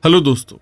Hello दोस्तों,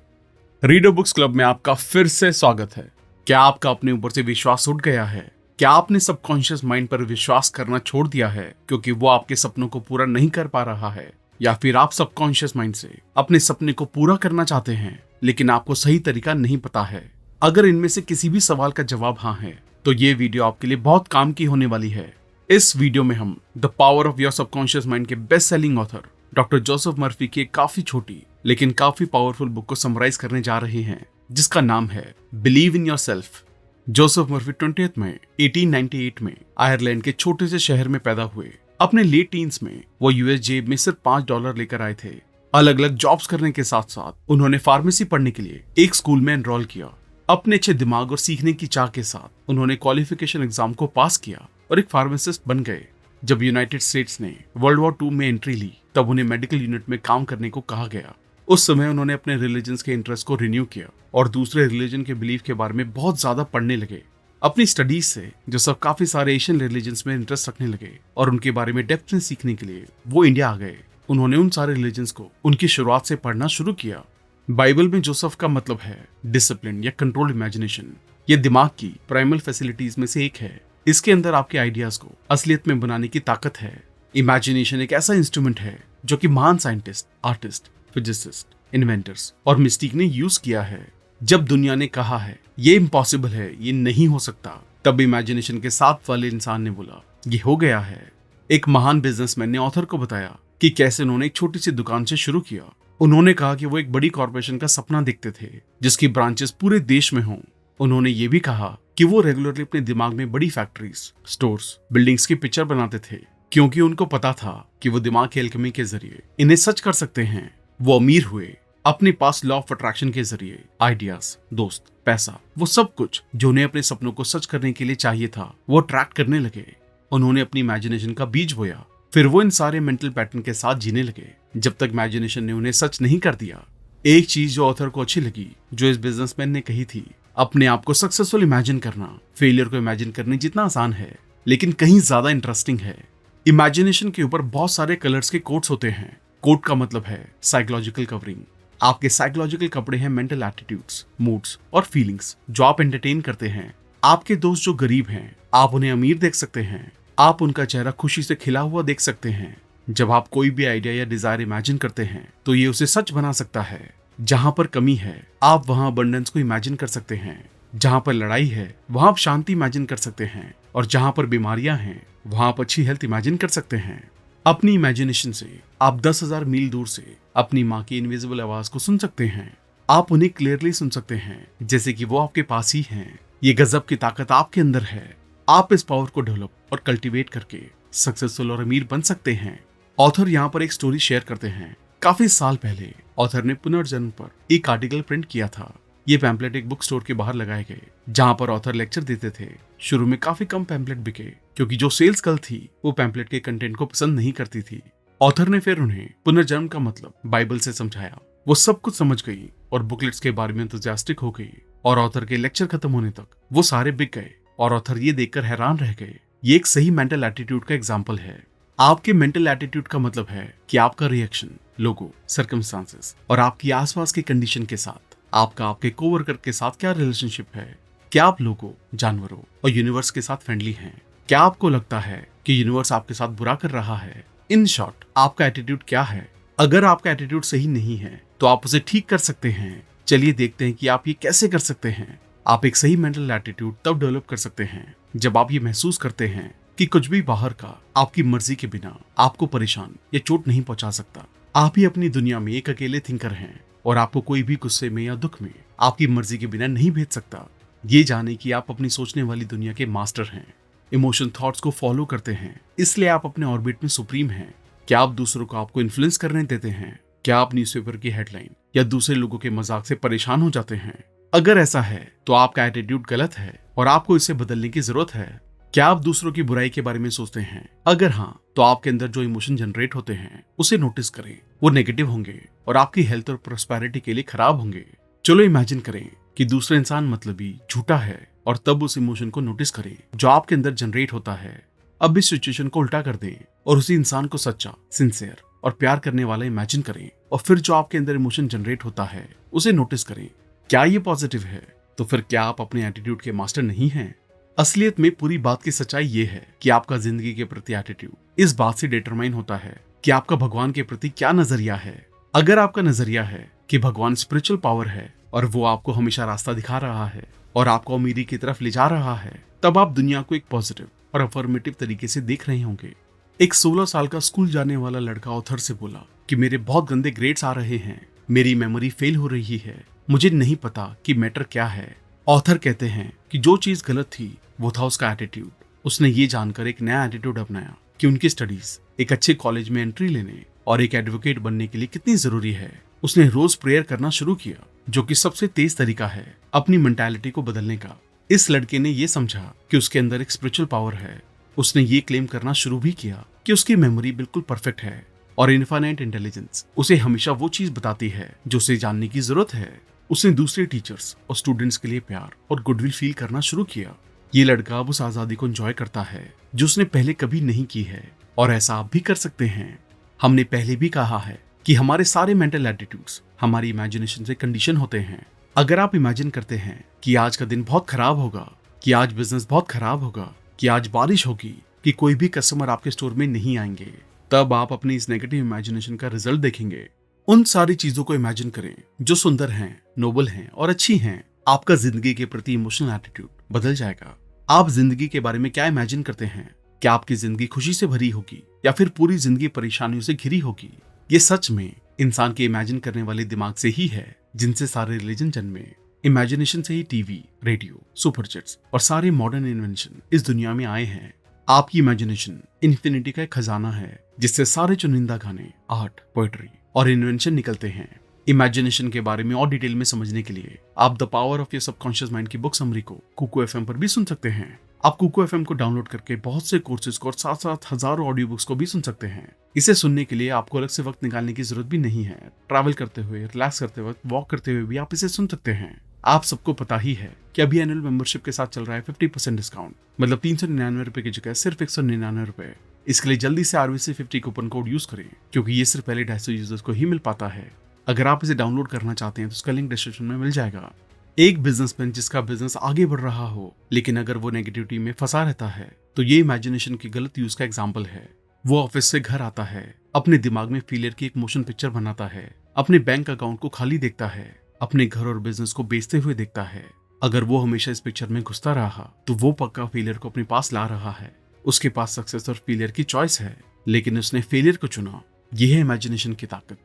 reader books club में आपका फिर से स्वागत है। क्या आपका अपने ऊपर से विश्वास उठ गया है? क्या आपने सबकॉन्शियस माइंड पर विश्वास करना छोड़ दिया है क्योंकि वो आपके सपनों को पूरा नहीं कर पा रहा है? या फिर आप सबकॉन्शियस माइंड से अपने सपने को पूरा करना चाहते हैं लेकिन आपको सही तरीका नहीं पता है? अगर इनमें से किसी भी सवाल का जवाब हाँ है तो ये वीडियो आपके लिए बहुत काम की होने वाली है। इस वीडियो में हम the power of your subconscious mind के best selling author doctor Joseph Murphy की एक काफी छोटी लेकिन काफी पावरफुल बुक को समराइज करने जा रहे हैं, जिसका नाम है believe in yourself. Joseph Murphy 20th में 1898 में आयरलैंड के छोटे से शहर में पैदा हुए। अपने लेट टीन्स में वो यूएस जेब में सिर्फ $5 लेकर आए थे। अलग अलग जॉब्स करने के साथ साथ उन्होंने फार्मेसी पढ़ने के लिए एक स्कूल में एनरोल किया। अपने अच्छे दिमाग और सीखने की चाह के साथ उन्होंने क्वालिफिकेशन एग्जाम को पास किया और एक फार्मासिस्ट बन गए। जब यूनाइटेड स्टेट्स ने वर्ल्ड वॉर 2 में एंट्री ली तब उन्हें मेडिकल यूनिट में काम करने को कहा गया। उस समय उन्होंने अपने रिलीजन्स के इंटरेस्ट को रिन्यू किया और दूसरे रिलीजन के बिलीफ के बारे में बहुत ज्यादा पढ़ने लगे। अपनी स्टडीज से जो सब काफी सारे एशियन रिलीजन्स में इंटरेस्ट रखने लगे और उनके बारे में डेप्थ में सीखने के लिए वो इंडिया आ गए। उन्होंने उन सारे रिलीजन्स को उनकी शुरुआत से पढ़ना शुरू किया। बाइबल में जोसेफ का मतलब है डिसिप्लिन या कंट्रोल्ड इमेजिनेशन। ये दिमाग की प्राइमल फैसिलिटीज में से एक है। इसके अंदर आपके आइडियाज को असलियत में बनाने की ताकत है। इमेजिनेशन एक ऐसा इंस्ट्रूमेंट है जो कि महान साइंटिस्ट, आर्टिस्ट, फिजिसिस्ट, इन्वेंटर्स और मिस्टिक ने यूज किया है। जब दुनिया ने कहा है ये इम्पॉसिबल है, ये नहीं हो सकता, तब इमेजिनेशन के साथ वाले इंसान ने बोला ये हो गया है। एक महान बिजनेसमैन ने ऑथर को बताया कि कैसे उन्होंने एक छोटी सी दुकान से शुरू किया। उन्होंने कहा कि वो एक बड़ी कॉर्पोरेशन का सपना देखते थे जिसकी ब्रांचेस पूरे देश में हों। उन्होंने ये भी कहा कि वो रेगुलरली अपने दिमाग में बड़ी फैक्ट्रीज, स्टोर्स, बिल्डिंग्स की पिक्चर बनाते थे क्योंकि उनको पता था कि वो दिमाग की एल्केमी के जरिए इन्हें सच कर सकते हैं। वो अमीर हुए अपने पास लॉ ऑफ अट्रैक्शन के जरिए। आइडियाज, दोस्त, पैसा, वो सब कुछ जो उन्हें अपने सपनों को सच करने के लिए चाहिए था वो अट्रैक्ट करने लगे। उन्होंने अपनी इमेजिनेशन का बीज बोया, फिर वो इन सारे मेंटल पैटर्न के साथ जीने लगे जब तक इमेजिनेशन ने उन्हें सच नहीं कर दिया। एक चीज जो ऑथर को अच्छी लगी जो इस बिजनेसमैन ने कही थी, अपने आप को सक्सेसफुल इमेजिन करना फेलियर को इमेजिन करने जितना आसान है लेकिन कहीं ज्यादा इंटरेस्टिंग है। इमेजिनेशन के ऊपर बहुत सारे कलर्स के कोट्स होते हैं। कोट का मतलब है साइकोलॉजिकल कवरिंग। आपके साइकोलॉजिकल कपड़े हैं मेंटल एटीट्यूड्स, मूड्स और फीलिंग्स जो आप एंटरटेन करते हैं। आपके दोस्त जो गरीब हैं आप उन्हें अमीर देख सकते हैं। आप उनका चेहरा खुशी से खिला हुआ देख सकते हैं। जब आप कोई भी आइडिया या डिजायर इमेजिन करते हैं तो ये उसे सच बना सकता है। जहां पर कमी है आप वहां अबंडेंस को इमेजिन कर सकते हैं। जहां पर लड़ाई है वहां आप शांति इमेजिन कर सकते हैं और जहां पर बीमारियां हैं वहां आप अच्छी हेल्थ इमेजिन कर सकते हैं। अपनी इमेजिनेशन से आप 10,000 मील दूर से अपनी माँ की इनविजिबल आवाज को सुन सकते हैं। आप उन्हें क्लियरली सुन सकते हैं जैसे कि वो आपके पास ही हैं। ये गजब की ताकत आपके अंदर है। आप इस पावर को डेवलप और कल्टीवेट करके सक्सेसफुल और अमीर बन सकते हैं। ऑथर यहाँ पर एक स्टोरी शेयर करते हैं। काफी साल पहले ऑथर ने पुनर्जन्म पर एक आर्टिकल प्रिंट किया था। ये पैम्पलेट एक बुक स्टोर के बाहर लगाए गए जहां पर ऑथर लेक्चर देते थे। शुरू में काफी कम पैम्पलेट बिके क्योंकि जो सेल्स गर्ल थी वो पैम्पलेट के कंटेंट को पसंद नहीं करती थी। ऑथर ने फिर उन्हें पुनर्जन्म का मतलब बाइबल से समझाया। वो सब कुछ समझ गई और बुकलेट्स के बारे में एंथुसियास्टिक हो गई और ऑथर के लेक्चर खत्म होने तक वो सारे बिक गए और ऑथर ये देखकर हैरान रह गए। ये एक सही मेंटल एटीट्यूड का एग्जाम्पल है। आपके मेंटल एटीट्यूड का मतलब है कि आपका रिएक्शन लोगों, सर्कमस्टांसेस और आपकी आसपास की कंडीशन के साथ आपका आपके कोवर्कर के साथ क्या रिलेशनशिप है। क्या आप लोगों, जानवरों और यूनिवर्स के साथ फ्रेंडली हैं? क्या आपको लगता है कि यूनिवर्स आपके साथ बुरा कर रहा है? इन शॉर्ट, आपका एटीट्यूड क्या है? अगर आपका एटीट्यूड सही नहीं है तो आप उसे ठीक कर सकते हैं। चलिए देखते हैं कि आप ये कैसे कर सकते हैं। आप एक सही मेंटल एटीट्यूड तब डेवलप कर सकते हैं जब आप ये महसूस करते हैं कि कुछ भी बाहर का आपकी मर्जी के बिना आपको परेशान या चोट नहीं पहुंचा सकता। आप ही अपनी दुनिया में एक अकेले थिंकर हैं और आपको कोई भी गुस्से में या दुख में आपकी मर्जी के बिना नहीं भेज सकता। ये जाने कि आप अपनी सोचने वाली दुनिया के मास्टर हैं। इमोशन थॉट्स को फॉलो करते हैं, इसलिए आप अपने ऑर्बिट में सुप्रीम हैं। क्या आप दूसरों को आपको इन्फ्लुएंस करने देते हैं? क्या आप न्यूज़पेपर की हेडलाइन या दूसरे लोगों के मजाक से परेशान हो जाते हैं? अगर ऐसा है तो आपका एटीट्यूड गलत है और आपको इसे बदलने की जरूरत है। क्या आप दूसरों की बुराई के बारे में सोचते हैं? अगर हाँ, तो आपके अंदर जो इमोशन जनरेट होते हैं उसे नोटिस करें। वो नेगेटिव होंगे और आपकी हेल्थ और प्रोस्पेरिटी के लिए खराब होंगे। चलो इमेजिन करें कि दूसरा इंसान मतलबी, झूठा है और तब उस इमोशन को नोटिस करें जो आपके अंदर जनरेट होता है। अब इस सिचुएशन को उल्टा कर दें और उसी इंसान को सच्चा, सिंसियर और प्यार करने वाला इमेजिन करें। और फिर जो आपके अंदर इमोशन जनरेट होता है उसे नोटिस करें। क्या ये पॉजिटिव है? तो फिर क्या आप अपने एटीट्यूड के मास्टर नहीं हैं? असलियत में पूरी बात की सच्चाई ये है कि आपका जिंदगी के प्रति एटीट्यूड इस बात से डिटरमाइन होता है कि आपका भगवान के प्रति क्या नजरिया है। अगर आपका नजरिया है कि भगवान स्पिरिचुअल पावर है और वो आपको हमेशा रास्ता दिखा रहा है और आपको अमीरी की तरफ ले जा रहा है, तब आप दुनिया को एक पॉजिटिव और अफर्मेटिव तरीके से देख रहे होंगे। एक 16 साल का स्कूल जाने वाला लड़का ऑथर से बोला कि मेरे बहुत गंदे ग्रेड्स आ रहे हैं, मेरी मेमोरी फेल हो रही है, मुझे नहीं पता कि मैटर क्या है। ऑथर कहते हैं कि जो चीज गलत थी वो था उसका एटीट्यूड। उसने ये जानकर एक नया एटीट्यूड अपनाया कि उनकी स्टडीज एक अच्छे कॉलेज में एंट्री लेने और एक एडवोकेट बनने के लिए कितनी जरूरी है। उसने रोज प्रेयर करना शुरू किया, जो कि सबसे तेज तरीका है अपनी मेंटालिटी को बदलने का। इस लड़के ने यह समझा कि उसके अंदर एक स्पिरिचुअल पावर है। उसने ये क्लेम करना शुरू भी किया कि उसकी मेमोरी बिल्कुल परफेक्ट है और इनफाइनाइट इंटेलिजेंस उसे हमेशा वो चीज बताती है जो उसे जानने की जरूरत है। उसने दूसरे टीचर्स और स्टूडेंट्स के लिए प्यार और गुडविल फील करना शुरू किया। ये लड़का अब उस आजादी को एंजॉय करता है जो उसने पहले कभी नहीं की है, और ऐसा आप भी कर सकते हैं। हमने पहले भी कहा है कि हमारे सारे मेंटल एटीट्यूड्स हमारी इमेजिनेशन से कंडीशन होते हैं। अगर आप इमेजिन करते हैं कि आज का दिन बहुत खराब होगा, कि आज बिजनेस बहुत खराब होगा, कि आज बारिश होगी, कि कोई भी कस्टमर आपके स्टोर में नहीं आएंगे, तब आप अपनी इस नेगेटिव इमेजिनेशन का रिजल्ट देखेंगे। उन सारी चीजों को इमेजिन करें जो सुंदर हैं, नोबल हैं और अच्छी हैं। आपका जिंदगी के प्रति इमोशनल एटीट्यूड बदल जाएगा। आप जिंदगी के बारे में क्या इमेजिन करते हैं? क्या आपकी जिंदगी खुशी से भरी होगी या फिर पूरी जिंदगी परेशानियों से घिरी होगी? ये सच में इंसान के इमेजिन करने वाले दिमाग से ही है जिनसे सारे रिलीजन जन्मे। इमेजिनेशन से ही टीवी, रेडियो, सुपरजेट्स और सारे मॉडर्न इन्वेंशन इस दुनिया में आए हैं। आपकी इमेजिनेशन इन्फिनिटी का एक खजाना है जिससे सारे चुनिंदा गाने, आर्ट, पोएट्री और इन्वेंशन निकलते हैं। इमेजिनेशन के बारे में और डिटेल में समझने के लिए आप the power of your subconscious mind की बुक समरी को कुकू एफएम पर भी सुन सकते हैं। आप कुकू एफएम को डाउनलोड करके बहुत से कोर्सेज को और साथ साथ हजारों ऑडियो बुक्स को भी सुन सकते हैं। इसे सुनने के लिए आपको अलग से वक्त निकालने की जरूरत भी नहीं है। ट्रैवल करते हुए, रिलैक्स करते वक्त, वॉक करते हुए भी आप इसे सुन सकते हैं। आप सबको पता ही है कि अभी एनुअल मेंबरशिप के साथ चल रहा है 50% डिस्काउंट, मतलब 399 रुपए की जगह सिर्फ 199 रुपए। इसके लिए जल्दी से RVC50 कूपन कोड यूज करें, क्योंकि ये सिर्फ पहले 250 यूजर्स को ही मिल पाता है। अगर आप इसे डाउनलोड करना चाहते हैं तो उसका लिंक डिस्क्रिप्शन में मिल जाएगा। एक बिजनेसमैन जिसका बिजनेस आगे बढ़ रहा हो, लेकिन अगर वो नेगेटिविटी में फंसा रहता है, तो ये इमेजिनेशन की गलत यूज का एग्जाम्पल है। वो ऑफिस से घर आता है, अपने दिमाग में फेलियर की एक मोशन पिक्चर बनाता है, अपने बैंक अकाउंट को खाली देखता है, अपने घर और बिजनेस को बेचते हुए देखता है। अगर वो हमेशा इस पिक्चर में घुसता रहा तो वो पक्का फेलियर को अपने पास ला रहा है। उसके पास सक्सेस और फेलियर की चॉइस है, लेकिन उसने फेलियर को चुना। यह है इमेजिनेशन की ताकत।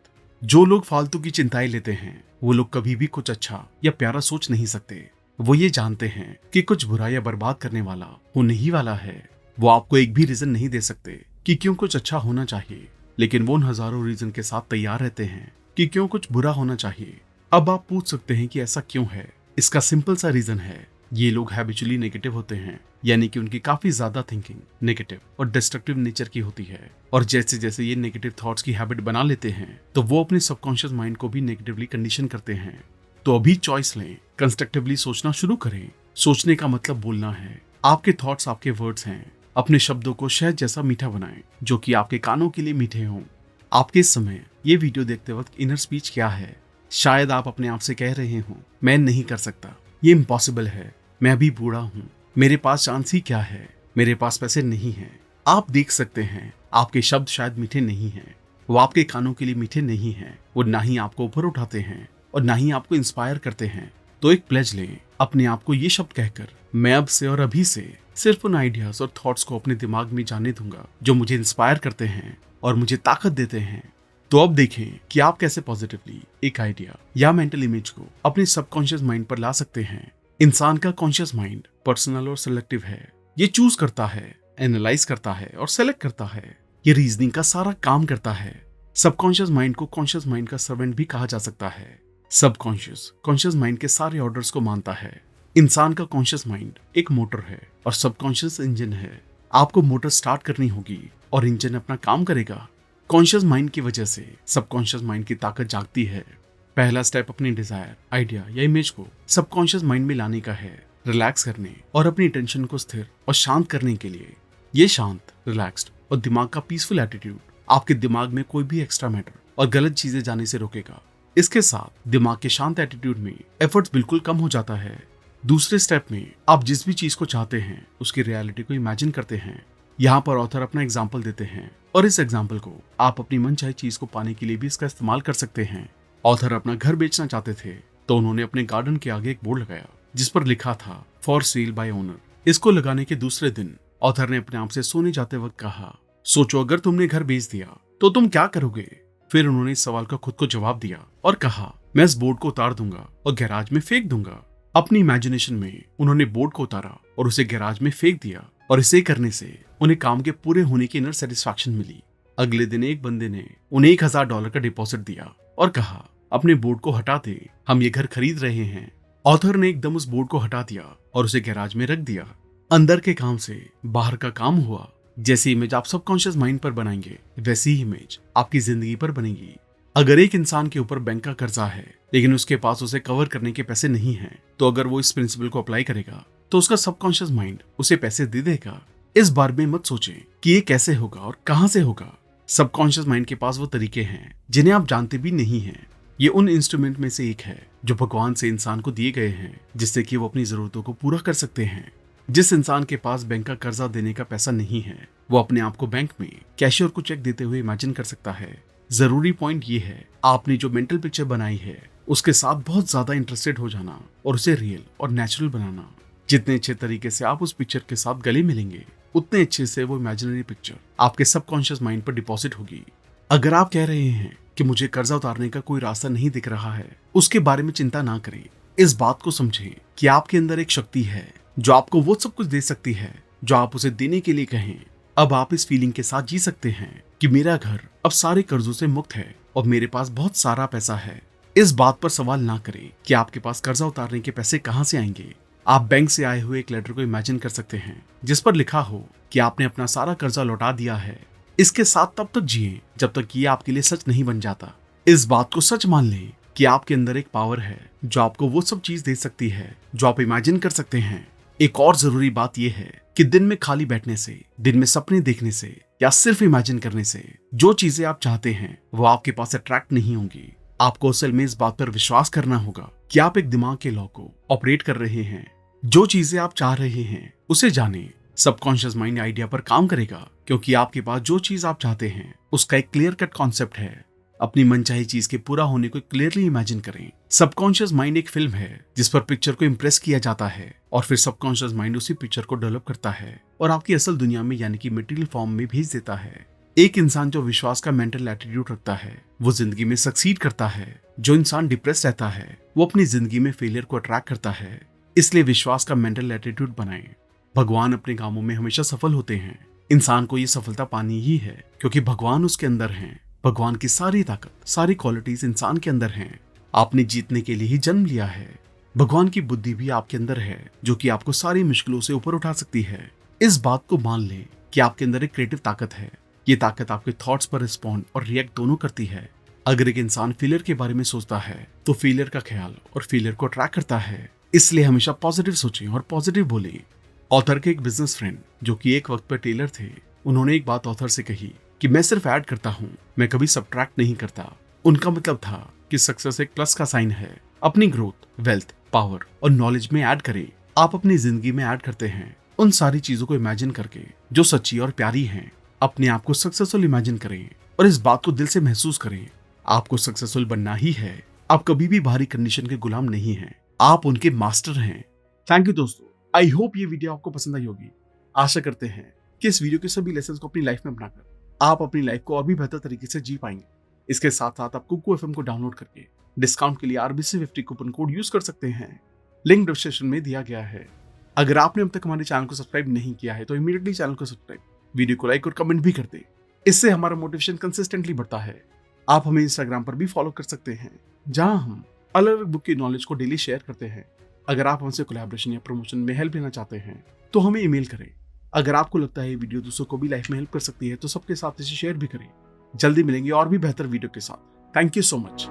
जो लोग फालतू की चिंताएं लेते हैं वो लोग कभी भी कुछ अच्छा या प्यारा सोच नहीं सकते। वो ये जानते हैं कि कुछ बुरा या बर्बाद करने वाला होने ही वाला है। वो आपको एक भी रीजन नहीं दे सकते कि क्यों कुछ अच्छा होना चाहिए, लेकिन वो उन हजारों रीजन के साथ तैयार रहते हैं कि क्यों कुछ बुरा होना चाहिए। अब आप पूछ सकते हैं कि ऐसा क्यों है। इसका सिंपल सा रीजन है, ये लोग हैबिचुअली नेगेटिव होते हैं, यानी कि उनकी काफी ज्यादा थिंकिंग नेगेटिव और डिस्ट्रक्टिव नेचर की होती है। और जैसे जैसे ये नेगेटिव थॉट्स की हैबिट बना लेते हैं तो वो अपने सबकॉन्शियस माइंड को भी नेगेटिवली कंडीशन करते हैं। तो अभी चॉइस लें, कंस्ट्रक्टिवली सोचना शुरू करें। सोचने का मतलब बोलना है। आपके थॉट्स आपके वर्ड्स हैं। अपने शब्दों को शहद जैसा मीठा बनाएं, जो कि आपके कानों के लिए मीठे हों। आपके इस समय ये वीडियो देखते वक्त इनर स्पीच क्या है? शायद आप अपने आप से कह रहे हो, मैं नहीं कर सकता, ये इम्पॉसिबल है, मैं अभी बूढ़ा हूँ, मेरे पास चांस ही क्या है, मेरे पास पैसे नहीं हैं। आप देख सकते हैं आपके शब्द शायद मीठे नहीं हैं, वो आपके कानों के लिए मीठे नहीं हैं, वो ना ही आपको ऊपर उठाते हैं और ना ही आपको इंस्पायर करते हैं। तो एक प्लेज लें अपने आप को ये शब्द कहकर, मैं अब से और अभी से सिर्फ उन आइडियाज और थॉट्स को अपने दिमाग में जाने दूंगा जो मुझे इंस्पायर करते हैं और मुझे ताकत देते हैं। तो अब देखें कि आप कैसे पॉजिटिवली एक आइडिया या मेंटल इमेज को अपने सबकॉन्शियस माइंड पर ला सकते हैं। इंसान का कॉन्शियस माइंड पर्सनल और सिलेक्टिव है। ये चूज करता है, एनालाइज करता है और सेलेक्ट करता है। ये रीजनिंग का सारा काम करता है। सबकॉन्शियस माइंड को कॉन्शियस माइंड का सर्वेंट भी कहा जा सकता है। सबकॉन्शियस कॉन्शियस माइंड के सारे ऑर्डर्स को मानता है। इंसान का कॉन्शियस माइंड एक मोटर है और सबकॉन्शियस इंजन है। आपको मोटर स्टार्ट करनी होगी और इंजन अपना काम करेगा। कॉन्शियस माइंड की वजह से सबकॉन्शियस माइंड की ताकत जागती है। पहला स्टेप अपनी डिजायर, आइडिया या इमेज को सबकॉन्शियस माइंड में लाने का है, रिलैक्स करने और अपनी टेंशन को स्थिर और शांत करने के लिए। ये शांत, रिलैक्स्ड और दिमाग का पीसफुल एटीट्यूड आपके दिमाग में कोई भी एक्स्ट्रा मैटर और गलत चीजें जाने से रोकेगा। इसके साथ दिमाग के शांत एटीट्यूड में एफर्ट्स बिल्कुल कम हो जाता है। दूसरे स्टेप में आप जिस भी चीज को चाहते हैं उसकी रियलिटी को इमेजिन करते हैं। यहाँ पर ऑथर अपना एग्जाम्पल देते हैं और इस एग्जाम्पल को आप अपनी मनचाही चीज को पाने के लिए भी इसका इस्तेमाल कर सकते हैं। ऑथर अपना घर बेचना चाहते थे तो उन्होंने अपने गार्डन के आगे एक बोर्ड लगाया जिस पर लिखा था फॉर सेल बाय ओनर। इसको लगाने के दूसरे दिन ऑथर ने अपने आप से सोने जाते वक्त कहा, सोचो अगर तुमने घर बेच दिया तो तुम क्या करोगे। फिर उन्होंने इस सवाल का खुद को जवाब दिया और कहा, मैं इस बोर्ड को उतार दूंगा और गैराज में फेंक दूंगा। अपनी इमेजिनेशन में उन्होंने बोर्ड को उतारा और उसे गैराज में फेंक दिया और इसे करने से उन्हें काम के पूरे होने की इनर सेटिस्फैक्शन मिली। अगले दिन एक बंदे ने उन्हें $1000 का डिपॉजिट दिया और कहा, अपने बोर्ड को हटा दे, हम ये घर खरीद रहे हैं। ऑथर ने एकदम उस बोर्ड को हटा दिया और उसे गैराज में रख दिया। अंदर के काम से बाहर का काम हुआ। जैसी इमेज आप सबकॉन्शियस माइंड पर बनाएंगे वैसी ही इमेज आपकी जिंदगी पर बनेगी। अगर एक इंसान के ऊपर बैंक का कर्जा है लेकिन उसके पास उसे कवर करने के पैसे नहीं हैं, तो अगर वो इस प्रिंसिपल को अप्लाई करेगा तो उसका सबकॉन्शियस माइंड उसे पैसे दे देगा। इस बारे में मत सोचें कि ये कैसे होगा और कहां से होगा। सबकॉन्शियस माइंड के पास वो तरीके हैं जिन्हें आप जानते भी नहीं हैं। ये उन इंस्ट्रूमेंट में से एक है जो भगवान से इंसान को दिए गए हैं जिससे कि वो अपनी जरूरतों को पूरा कर सकते हैं। जिस इंसान के पास बैंक का कर्जा देने का पैसा नहीं है वो अपने आप को बैंक में कैशियर को चेक देते हुए इमेजिन कर सकता है। जरूरी पॉइंट ये है, आपने जो मेंटल पिक्चर बनाई है उसके साथ बहुत ज्यादा इंटरेस्टेड हो जाना और उसे रियल और नेचुरल बनाना। जितने अच्छे तरीके से आप उस पिक्चर के साथ गले मिलेंगे उतने अच्छे से वो इमेजिनरी पिक्चर आपके सबकॉन्शियस माइंड पर डिपॉजिट होगी। अगर आप कह रहे हैं कि मुझे कर्जा उतारने का कोई रास्ता नहीं दिख रहा है, उसके बारे में चिंता ना करें। इस बात को समझें कि आपके अंदर एक शक्ति है जो आपको वो सब कुछ दे सकती है जो आप उसे देने के लिए कहें। अब आप इस फीलिंग के साथ जी सकते हैं कि मेरा घर अब सारे कर्जों से मुक्त है और मेरे पास बहुत सारा पैसा है। इस बात पर सवाल ना करें कि आपके पास कर्जा उतारने के पैसे कहां से आएंगे। आप बैंक से आए हुए एक लेटर को इमेजिन कर सकते हैं जिस पर लिखा हो कि आपने अपना सारा कर्जा लौटा दिया है। इसके साथ तब तक जिए जब तक ये आपके लिए सच नहीं बन जाता। इस बात को सच मान लें कि आपके अंदर एक पावर है जो आपको वो सब चीज दे सकती है जो आप इमेजिन कर सकते हैं। एक और जरूरी बात यह है कि दिन में खाली बैठने से, दिन में सपने देखने से या सिर्फ इमेजिन करने से जो चीजें आप चाहते हैं वो आपके पास अट्रैक्ट नहीं होंगी। आपको असल में इस बात पर विश्वास करना होगा कि आप एक दिमाग के लॉ को ऑपरेट कर रहे हैं। जो चीजें आप चाह रहे हैं उसे जाने। सबकॉन्शियस माइंड आइडिया पर काम करेगा क्योंकि आपके पास जो चीज आप चाहते हैं उसका एक क्लियर कट कॉन्सेप्ट है। अपनी मनचाही चीज के पूरा होने को क्लियरली इमेजिन करें। सबकॉन्शियस माइंड एक फिल्म है जिस पर पिक्चर को इंप्रेस किया जाता है और फिर सबकॉन्शियस माइंड उसी पिक्चर को डेवलप करता है और आपकी असल दुनिया में यानी कि मटेरियल फॉर्म में भेज देता है। एक इंसान जो विश्वास का मेंटल एटीट्यूड रखता है वो जिंदगी में सक्सीड करता है। जो इंसान डिप्रेस रहता है वो अपनी जिंदगी में फेलियर को अट्रैक्ट करता है। इसलिए विश्वास का मेंटल एटीट्यूड बनाएं। भगवान अपने कामों में हमेशा सफल होते हैं। इंसान को ये सफलता पानी ही है क्योंकि भगवान उसके अंदर हैं। भगवान की सारी ताकत, सारी क्वालिटीज इंसान के अंदर हैं। आपने जीतने के लिए ही जन्म लिया है। भगवान की बुद्धि भी आपके अंदर है जो कि आपको सारी मुश्किलों से ऊपर उठा सकती है। इस बात को मान लें कि आपके अंदर एक क्रिएटिव ताकत है। ये ताकत आपके थॉट्स पर रिस्पॉन्ड और रिएक्ट दोनों करती है। अगर एक इंसान फेलियर के बारे में सोचता है तो फेलियर का ख्याल और फेलियर को अट्रैक्ट करता है। इसलिए हमेशा पॉजिटिव सोचें और पॉजिटिव बोलें। ऑथर के एक बिजनेस फ्रेंड जो कि एक वक्त पर टेलर थे, उन्होंने एक बात ऑथर से कही कि मैं सिर्फ ऐड करता हूँ, मैं कभी सब्ट्रैक्ट नहीं करता। उनका मतलब था कि सक्सेस एक प्लस का साइन है। अपनी ग्रोथ, वेल्थ, पावर और नॉलेज में ऐड करें। आप अपनी जिंदगी में ऐड करते हैं उन सारी चीजों को इमेजिन करके जो सच्ची और प्यारी हैं। अपने आप को सक्सेसफुल इमेजिन करें और इस बात को दिल से महसूस करें। आपको सक्सेसफुल बनना ही है। आप कभी भी बाहरी कंडीशन के गुलाम नहीं हैं, आप उनके मास्टर हैं। थैंक यू दोस्तों, आई होप ये वीडियो आपको पसंद आई होगी। आशा करते हैं कि इस वीडियो के सभी लेसन्स को अपनी लाइफ में अपनाकर आप अपनी लाइफ को और भी बेहतर तरीके से जी पाएंगे। इसके साथ साथ आप कुकू एफएम को डाउनलोड करके डिस्काउंट के लिए RBC50 कूपन कोड यूज कर सकते हैं। लिंक डिस्क्रिप्शन में दिया गया है। अगर आपने अब तक हमारे चैनल को सब्सक्राइब नहीं किया है तो इमीडिएटली चैनल को सब्सक्राइब, वीडियो को लाइक और कमेंट भी कर दे। इससे हमारा मोटिवेशन कंसिस्टेंटली बढ़ता है। आप हमें इंस्टाग्राम पर भी फॉलो कर सकते हैं जहां हम अलग अलग बुक की नॉलेज को डेली शेयर करते हैं। अगर आप हमसे कोलैबोरेशन या प्रमोशन में हेल्प लेना चाहते हैं तो हमें ईमेल करें। अगर आपको लगता है ये वीडियो दूसरों को भी लाइफ में हेल्प कर सकती है तो सबके साथ इसे शेयर भी करें। जल्दी मिलेंगे और भी बेहतर वीडियो के साथ। Thank you so much.